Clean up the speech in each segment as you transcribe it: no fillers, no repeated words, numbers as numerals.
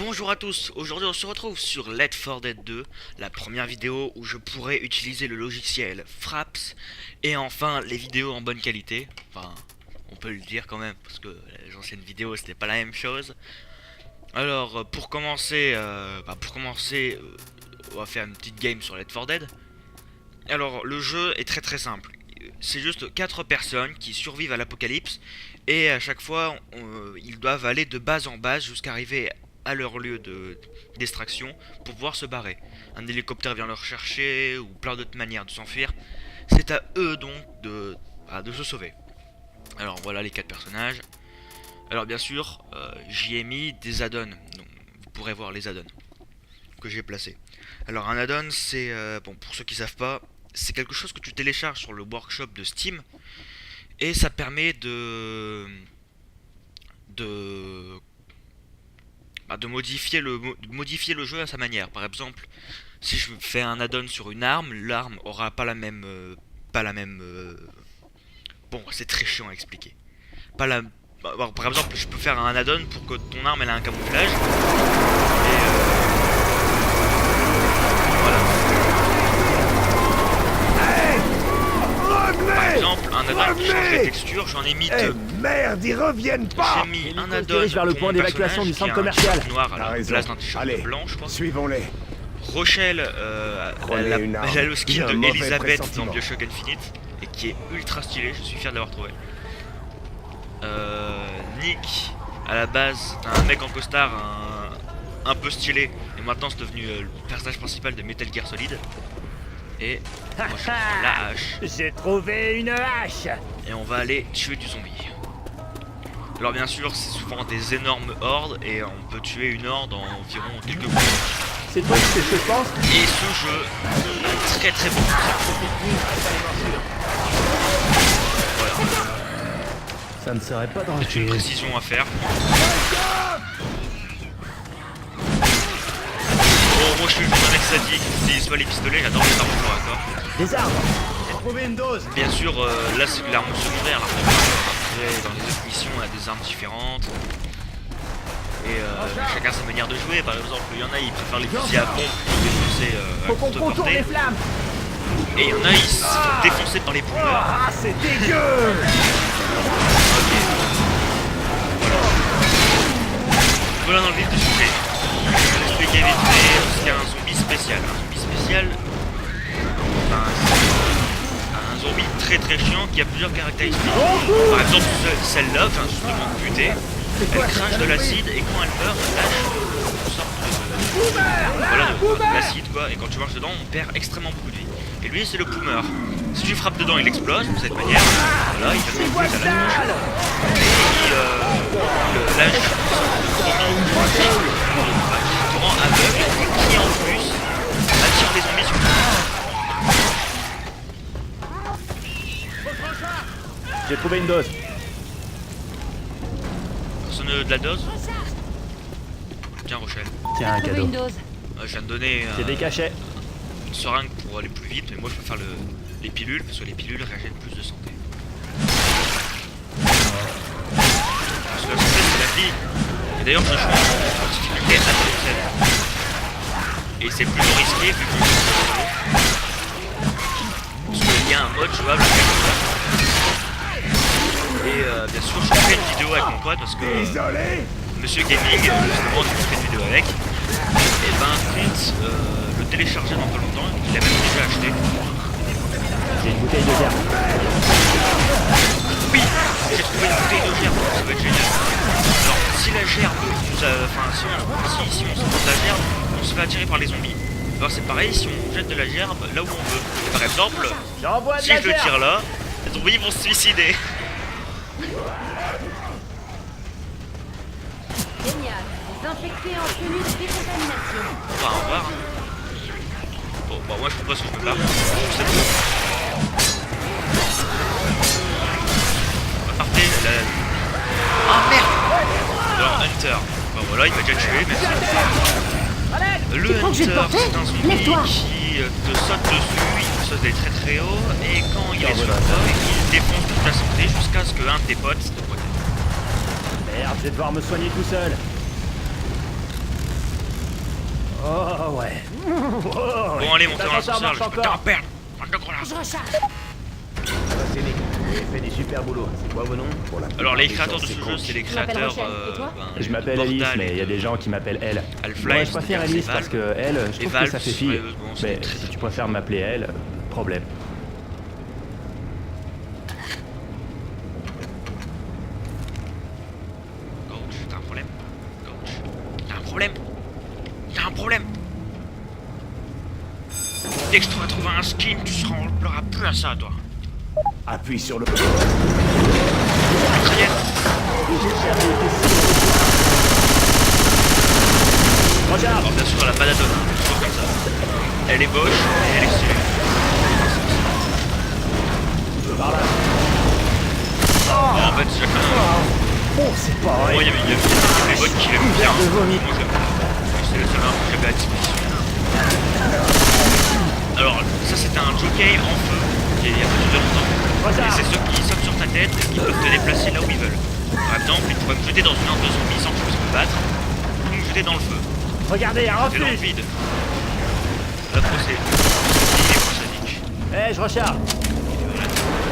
Bonjour à tous, aujourd'hui on se retrouve sur Left 4 Dead 2, la première vidéo où je pourrais utiliser le logiciel Fraps, et enfin les vidéos en bonne qualité, enfin on peut le dire quand même, parce que les anciennes vidéos c'était pas la même chose. Alors pour commencer, on va faire une petite game sur Left 4 Dead. Alors le jeu est très simple, c'est juste 4 personnes qui survivent à l'apocalypse, et à chaque fois ils doivent aller de base en base jusqu'à arriver à leur lieu d'extraction pour pouvoir se barrer. Un hélicoptère vient leur chercher ou plein d'autres manières de s'enfuir. C'est à eux donc de se sauver. Alors voilà les 4 personnages. Alors bien sûr, j'y ai mis des add-ons. Donc vous pourrez voir les add-ons que j'ai placés. Alors un add-on c'est, bon pour ceux qui savent pas, c'est quelque chose que tu télécharges sur le workshop de Steam. Et ça permet de modifier le jeu à sa manière. Par exemple, si je fais un add-on sur une arme, l'arme aura pas la même bon, c'est très chiant à expliquer. Pas la par exemple, je peux faire un add-on pour que ton arme elle a un camouflage. Et voilà. Par exemple, un add-on qui change les textures, j'en ai mis deux. Merde, ils reviennent pas. J'ai mis un add-on vers le point d'évacuation du centre commercial. Noir à la place d'un t-shirt blanc, je crois. Suivons-les. Rochelle, elle a le skin de Elisabeth dans Bioshock Infinite et qui est ultra stylé, je suis fier de l'avoir trouvé. Nick, à la base, un mec en costard un peu stylé, et maintenant c'est devenu le personnage principal de Metal Gear Solid. Et moi je prends la hache. J'ai trouvé une hache. Et on va aller tuer du zombie. Alors bien sûr, c'est souvent des énormes hordes et on peut tuer une horde en environ quelques minutes. C'est toi qui sais ce que je pense. Et ce jeu a très bon. Voilà. Ça ne serait pas dans C'est une précision à faire. Bon, moi je suis un mec sadique, je n'utilise pas les pistolets, j'adore les armes au corps à corps. des armes. J'ai trouvé une dose. Bien sûr, là c'est l'arme secondaire. Après, dans les autres missions, on a des armes différentes. Et chacun sa manière de jouer. Par exemple, il y en a, ils préfèrent les fusils à pompe pour défoncer à Faut qu'on courte contourne portée. les flammes. Et il y en a, ils se font défoncer par les boomers. Ah, c'est dégueu. Voilà dans le vif du sujet. Je vais vous expliquer vite fait parce qu'il y a un zombie spécial. Un zombie spécial, enfin, c'est un zombie très chiant qui a plusieurs caractéristiques. Par exemple, celle-là vient justement buter. Elle crache de l'acide et quand elle meurt, elle lâche une sorte de l'acide quoi. Et quand tu marches dedans, on perd extrêmement beaucoup de vie. Et lui, c'est le boomer. Si tu frappes dedans, il explose de cette manière. Voilà, il va se à la tronche. Et il lâche une sorte de qui te rend aveugle et qui en plus attire les zombies sur toi. J'ai trouvé une dose. Personne de la dose? Tiens, Rochelle. Tiens, un cadeau. Je viens de donner J'ai des cachets. une seringue pour aller plus vite, mais moi je préfère les pilules parce que les pilules régènent plus de santé. Parce que la santé c'est la vie. Et d'ailleurs je joue en difficulté à la et c'est plutôt risqué vu que parce qu'il y a un mode jouable avec et bien sûr je fais une vidéo avec mon pote parce que Monsieur Gaming justement qui fait une vidéo avec et ben Clint le télécharger dans pas longtemps, il l'a même déjà acheté. J'ai une bouteille de germe. Oui, j'ai trouvé une bouteille de gerbe, ça va être génial. Alors si la gerbe nous a, enfin si on se prend de la gerbe, on se fait attirer par les zombies. Alors c'est pareil si on jette de la gerbe là où on veut. Par exemple, J'envoie de si la je le germe. tire là, les zombies vont se suicider. Génial. Désinfecté en tenue de décontamination. Enfin, au revoir. Bon, bah moi je propose que je me barre. C'est bon. Partez, ah merde. Alors Hunter. Bah voilà, il m'a déjà tué, merci. Le Hunter, c'est un zombie qui te saute dessus, il te saute des très haut, et quand il est sur toi, il défonce toute ta santé jusqu'à ce qu'un de tes potes te protège. Merde, je vais devoir me soigner tout seul. Oh ouais. Bon, allez, montez dans l'ascenseur, marche je peux encore. t'en perdre. Bande de gros lards. Je recharge. Ça va, c'est Nick. Vous avez fait du super boulot. C'est quoi vos noms? Pour la Alors, les plupart créateurs des de gens, ce c'est jeu, con. c'est les Je m'appelle créateurs. Rochelle, et toi Je m'appelle Alice, Portal mais il y a et des gens qui m'appellent Elle. Half-Life, Moi, je préfère c'est-à-dire Alice c'est parce Valve. que Elle, je trouve que Valve, ça fait c'est fille. sérieusement, c'est Mais très si tu préfères m'appeler Elle, problème. Coach, t'as un problème? Coach, t'as un problème? T'as un problème? Dès que je t'aurai trouvé un skin, tu seras, on pleura plus à ça, toi. Appuie sur le... Mitraillette. Regarde. Alors bien sûr, la Madadone, toujours comme ça. Elle est moche, mais elle est stylée. Par là. Bon, en fait, chacun... Oh, c'est pas Moi, vrai. il y avait les bots qui l'aiment bien. de vomi. Moi, j'aime pas. C'est le seul que j'avais à disposition. Alors, ça, c'était un jockey en feu, qui est il y a pas de longtemps. Et c'est ceux qui sautent sur ta tête et qui peuvent te déplacer là où ils veulent. Par exemple, ils pourraient me jeter dans une arme de zombie sans que je puisse me battre, ou me jeter dans le feu. Regardez, un C'est dans le refuge. vide. La procès. Il est pour sadique. Eh, je recharge.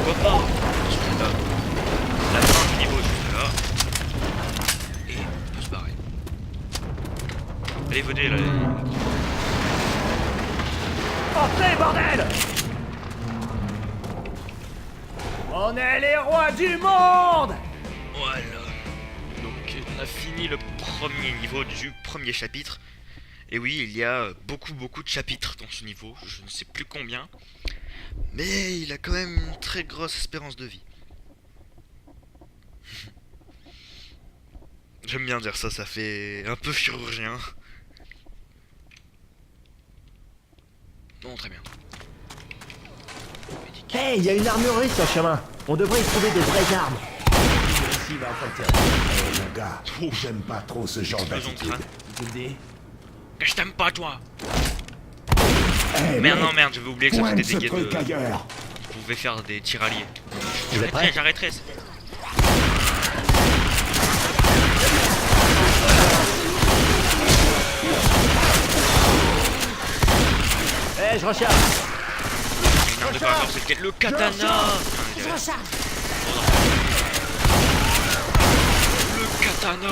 Pourquoi pas? Ensuite, là. La fin du niveau est juste là. Et on peut se barrer. Allez, venez là. Portez, bordel. On est les rois du monde. Voilà. Donc on a fini le premier niveau du premier chapitre. Et oui, il y a beaucoup de chapitres dans ce niveau. Je ne sais plus combien. Mais il a quand même une très grosse espérance de vie. J'aime bien dire ça, ça fait un peu chirurgien. Bon, très bien. Hey, il y a une armurerie sur le chemin. On devrait y trouver de vraies armes. Ici, va en faire. Eh, mon gars, j'aime pas trop ce genre Faisons d'attitude. crâne. Tu me dis? Que je t'aime pas, toi. Eh, Merde, mec, non, merde, j'avais oublié que ça pointe c'était ce des guets truc de... ailleurs. On pouvait faire des tiraliers. Vous êtes prêts? J'arrêterai. Eh, je recharge. Une arme de power, c'est le katana. Je recharge. Le katana.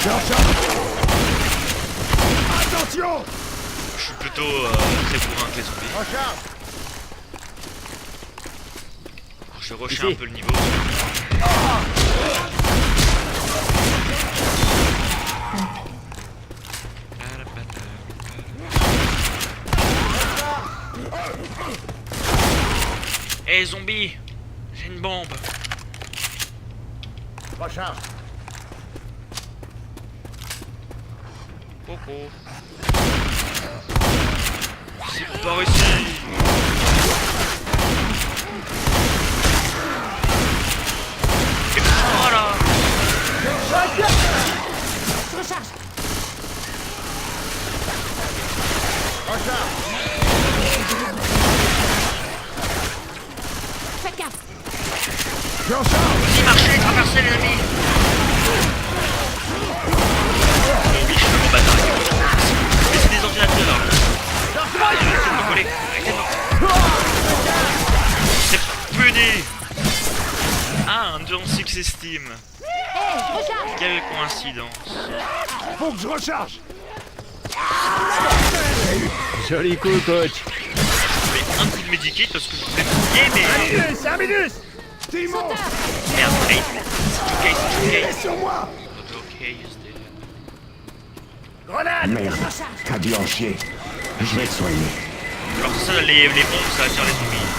Je recharge. Attention! Je suis plutôt très bourrin que les zombies. Alors, je vais rusher Ici. un peu le niveau. Eh zombie, j'ai une bombe. Recharge. Coco. C'est par ici. Et voilà. Je recharge. Faites gaffe. Vas-y, marchez, traversez les amis. Bon, biche, mon bâtard. Mais c'est des ordinateurs. Arrêtez de me coller. Arrêtez de me... C'est puni. Ah, un John 6 Steam. Hey, recharge. Quelle coïncidence. Faut que je recharge! Joli coup, coach. Je fais un coup de medikit parce que je voulais me mais... C'est un minus. Timon! Merde, hey. Ok, Il est ok. sur moi! Ok, c'était... Grenade. Merde, t'as dû en chier. Je vais te soigner. Alors ça, les bombes, ça attire les zombies.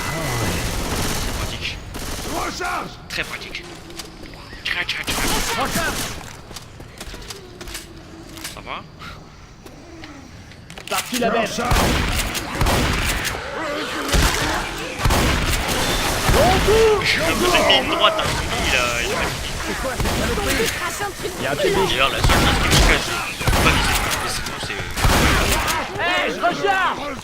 C'est pratique. Recharge! Très pratique. Très. Recharge. Ça va? Parti la bête. Recharge! Je vous ai mis une droite, un zombie, il a pas fini. Crache un truc. Il y a un petit biche. D'ailleurs, la seule chose qui manque à ce jeu, je peux pas viser. Mais sinon, c'est... Eh, je recharge.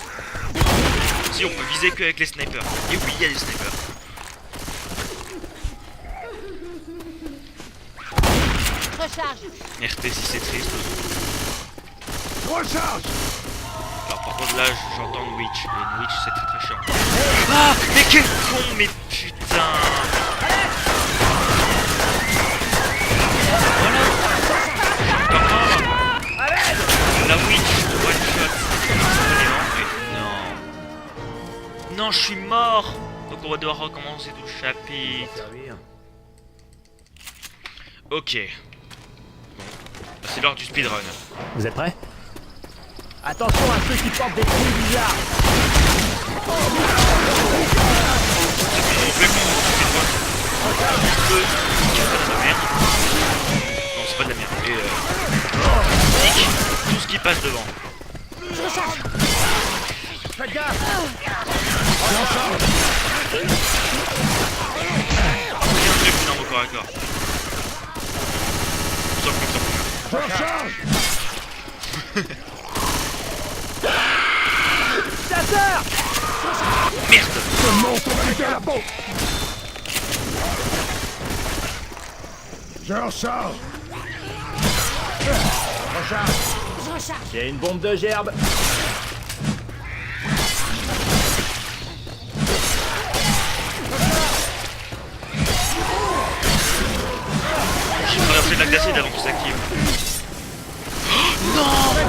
Si, on peut viser que avec les snipers. Et oui, il y a des snipers. Je recharge. RT si c'est triste. Je recharge. Alors par contre là j'entends une witch. Et une witch c'est très chiant. Ah mais quel con mais putain. La witch one shot. Non. Non je suis mort. Donc on va devoir recommencer tout le chapitre. Ok. Bon. C'est l'heure du speedrun. Vous êtes prêts? Attention à ceux qui portent des tenues bizarres. On fait comment de la merde. Non, c'est pas de la merde. Et nique tout ce qui passe devant. Je recharge. Faites gaffe. Rien de plus dans vos corps à corps. Sauf que ça. Je recharge. Chasseur. Merde. Je monte au plus à la peau. Je recharge. Je recharge. Il y a une bombe de gerbe. J'ai traversé le lac d'acide avant qu'il s'active. Oh, non.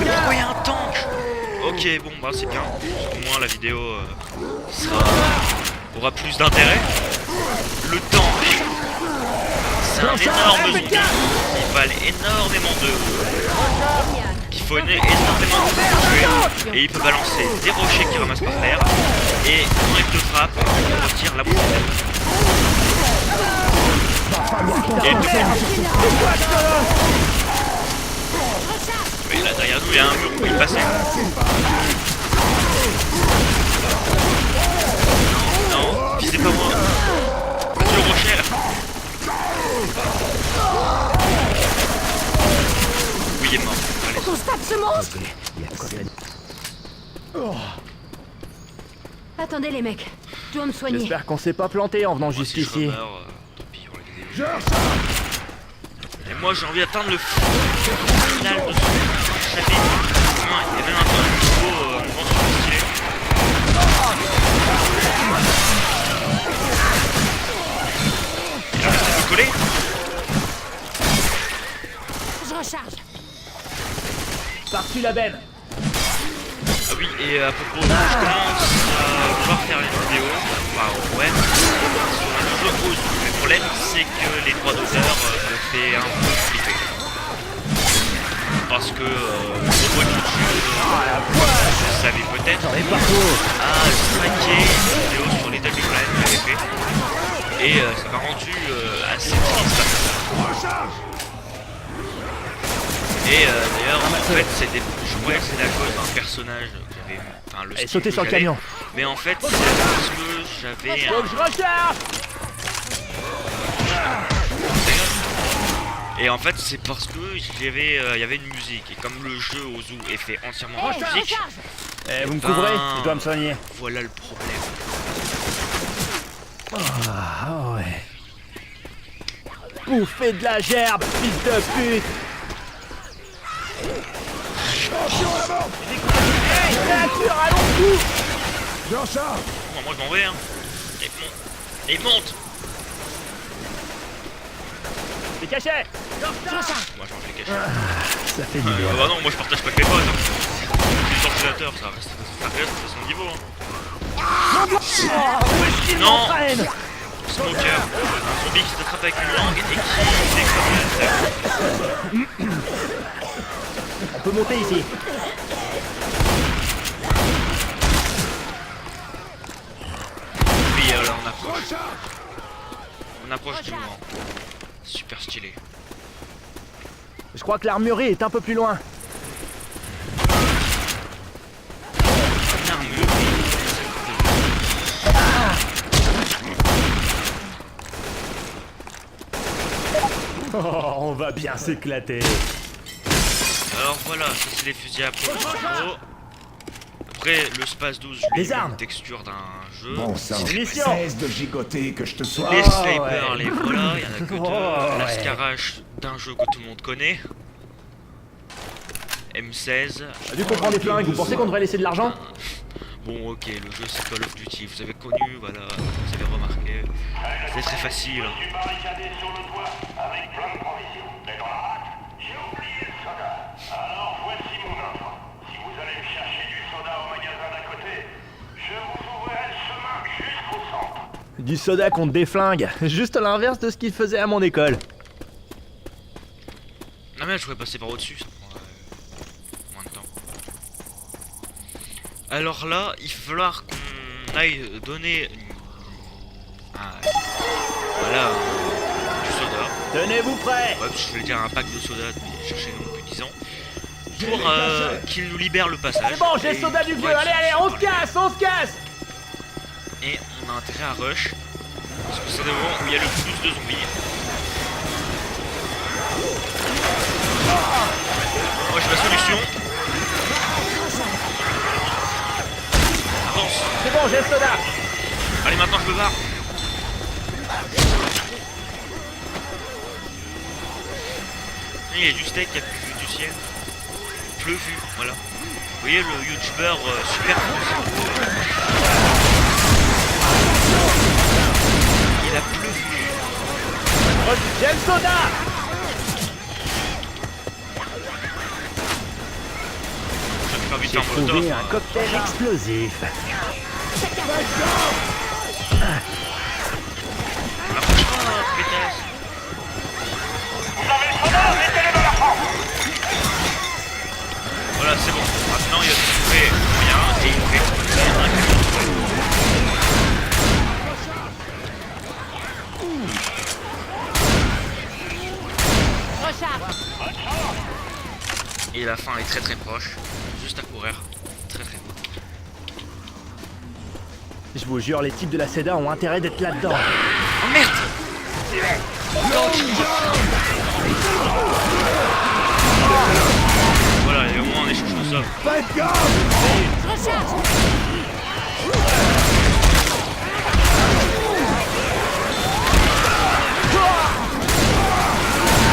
Pourquoi il y a un tank? Ok, bon, bah c'est bien. Au moins la vidéo aura plus d'intérêt. Le tank, c'est un énorme zombie qui valent énormément de... qu'il faut énormément de tuer. Et il peut balancer des rochers qu'il ramasse par terre. Et quand il te frappe, il retire la bombe. Et il te mais là derrière nous il y a un mur où il passait. Non, visez pas moi. Vas-y le rocher là. Oui il est mort. Allez. Constate ce monstre. Attendez les mecs. Je dois me soigner. J'espère qu'on s'est pas planté en venant Moi, si je jusqu'ici. remeurs, tant pis, on va les aider. Je recharge. Et moi j'ai envie d'atteindre le final de ce chapitre. Il y a même un peu un niveau super stylé. Il a arrêté de me coller. Je recharge. Par-dessus la benne. Ah oui, et à propos, je commence à vouloir faire une vidéo, enfin ouais, sur un jeu Ozu. Le problème c'est que les droits d'auteur me fait un peu flipper. Parce que le droit de YouTube, vous savez peut-être, J'en ai partout. a striké une vidéo sur les Devil May que j'avais fait. Et ça m'a rendu assez triste. Et d'ailleurs, en fait, c'était, je croyais que c'était à cause d'un personnage qui avait, enfin, le Et style sautez que sur le j'avais. camion. Mais en fait, c'est parce que j'avais Faut que je recharge. Et en fait, c'est parce que il y avait une musique. Et comme le jeu Ozu est fait entièrement en musique, Eh, vous me ben, couvrez? Je dois me soigner. voilà le problème. Ah ouais. Bouffez de la gerbe, fils de pute. Hey, créature, allons-y. Je recharge. Bon, moi je m'en vais, hein. Et monte. Des cachets. Moi je m'en fais cacher. Ça fait du bien. Bah non, moi je partage pas que mes potes. Hein. Je suis sorcillateur, ça reste à son niveau. Hein. Non. M'entraîne. Smoker, un zombie qui t'attrape avec une langue et qui décroche la tête. On peut monter ici. Puis là on approche. On approche du moment. Super stylé. Je crois que l'armurerie est un peu plus loin. Oh, on va bien s'éclater. Alors voilà, ça c'est les fusils à pompe. Après, le Space 12, Les lui, armes. une texture d'un jeu. Bon sang, Munitions. cesse de gigoter que je te sois. Les Oh, snipers, ouais. les voilà, il y en a que deux. Oh, La ouais. Scarache d'un jeu que tout le monde connaît. M16. T'as dû comprendre des flingues, vous pensez qu'on devrait laisser de l'argent? Bon, ok, le jeu c'est Call of Duty, vous avez connu, voilà, vous avez remarqué. C'est très facile. Je suis barricadé sur le toit avec plein de provisions. Mais dans la rate, j'ai oublié le soda. Alors voici mon offre. Si vous allez me chercher du soda au magasin d'à côté, je vous ouvrirai le chemin jusqu'au centre. Du soda contre des flingues, juste l'inverse de ce qu'ils faisaient à mon école. Non mais je pourrais passer par au-dessus, ça prend moins de temps. Alors là, il va falloir qu'on aille donner voilà, du soda. Tenez-vous prêts! Ouais, je vais dire un pack de soda, mais chercher non depuis 10 ans. Pour qu'il nous libère le passage. C'est bon, j'ai le Et soda du qu'il vieux, pourra allez, allez, on se casse, on se casse! Et on a intérêt à rush. Parce que c'est le moment où il y a le plus de zombies. Moi j'ai la solution. Avance. C'est bon, j'ai le soda! Allez, maintenant je me barre. Il y a du steak qui a plu du ciel. Pleuvu, voilà. Vous voyez le youtubeur super. Il a pleuvu. Oh, j'ai le soda! Je vais faire vite J'ai en molotov. trouvé un cocktail explosif. Approche-toi, pétasse. Vous avez le soda, mettez-le dans la France. Voilà, c'est bon. Maintenant, il va se trouver rien et il fait exploser un camion. Recharge. Et la fin est très très proche. Juste à courir. Très très beau. Je vous jure, les types de la SEDA ont intérêt d'être là-dedans. Oh merde! Voilà, et au moins on échange tout ça. Faites gaffe! Recharge.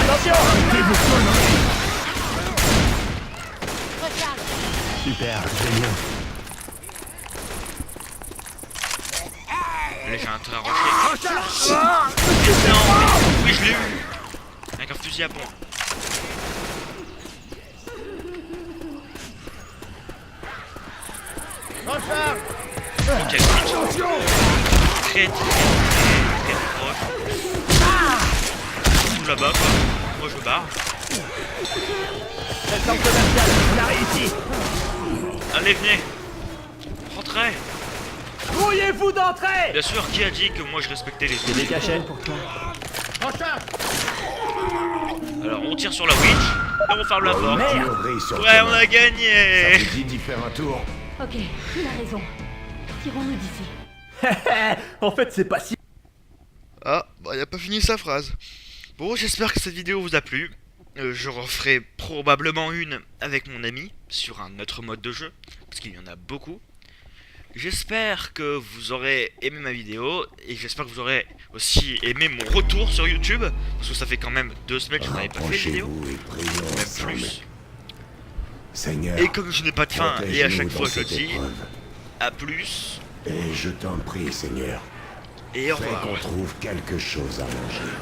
Attention! Recharge. Super, génial. Là j'ai un trait à rocher. Non, oui je l'ai eu! Avec un fusil à pompe. Ok, switch. Très proche. Tout là-bas quoi. Moi je me barre. Cette lampe commerciale, on a réussi! Allez venez! Rentrez! Grouillez-vous d'entrée! Bien sûr, qui a dit que moi je respectais les J'ai des cachets pour toi. Alors on tire sur la witch, et on ferme la porte. Théorie sur Ouais, on chemin. a Ça gagné! vous dit d'y faire un tour? Ok, il a raison. Tirons-nous d'ici. En fait, c'est pas si... Ah, bah il a pas fini sa phrase. Bon, j'espère que cette vidéo vous a plu. Je referai probablement une avec mon ami sur un autre mode de jeu, parce qu'il y en a beaucoup. J'espère que vous aurez aimé ma vidéo, et j'espère que vous aurez aussi aimé mon retour sur YouTube, parce que ça fait quand même 2 semaines que je n'avais pas fait de vidéo, Approchez-vous et prions même ensemble. plus. Seigneur, Et comme je n'ai pas de faim, et à chaque protège-nous fois dans je le cette dis, épreuve. à plus, Et je t'en prie, Seigneur, et au fais revoir. qu'on trouve quelque chose à manger.